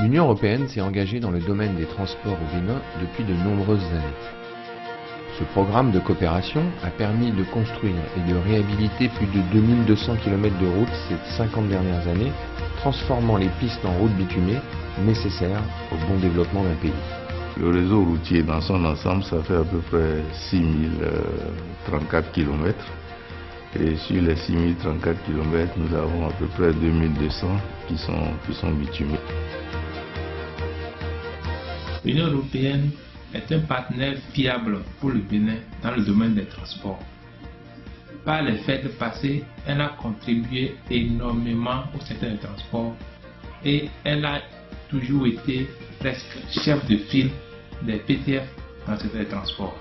L'Union européenne s'est engagée dans le domaine des transports au Bénin depuis de nombreuses années. Ce programme de coopération a permis de construire et de réhabiliter plus de 2200 km de routes ces 50 dernières années, transformant les pistes en routes bitumées nécessaires au bon développement d'un pays. Le réseau routier dans son ensemble, ça fait à peu près 6034 km. Et sur les 6034 km, nous avons à peu près 2200 qui sont bitumés. L'Union européenne est un partenaire fiable pour le Bénin dans le domaine des transports. Par les faits de passé, elle a contribué énormément au secteur des transports et elle a toujours été presque chef de file des PTF dans le secteur des transports.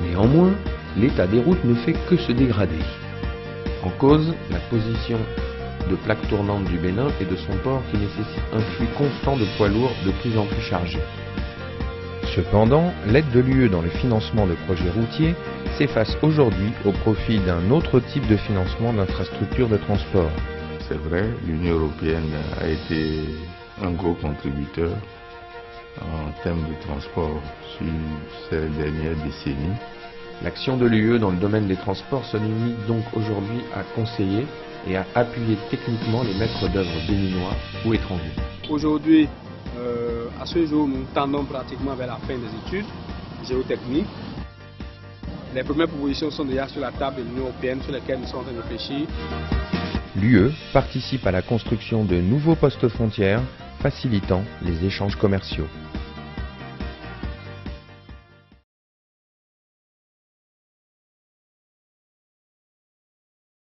Néanmoins, l'état des routes ne fait que se dégrader. En cause, la position de plaque tournante du Bénin et de son port qui nécessite un flux constant de poids lourds de plus en plus chargés. Cependant, l'aide de l'UE dans le financement de projets routiers s'efface aujourd'hui au profit d'un autre type de financement d'infrastructures de transport. C'est vrai, l'Union européenne a été un gros contributeur en termes de transport sur ces dernières décennies. L'action de l'UE dans le domaine des transports se limite donc aujourd'hui à conseiller et à appuyer techniquement les maîtres d'œuvre béninois ou étrangers. Aujourd'hui, à ce jour, nous tendons pratiquement vers la fin des études géotechniques. Les premières propositions sont déjà sur la table de l'Union européenne sur lesquelles nous sommes en train de réfléchir. L'UE participe à la construction de nouveaux postes frontières, facilitant les échanges commerciaux.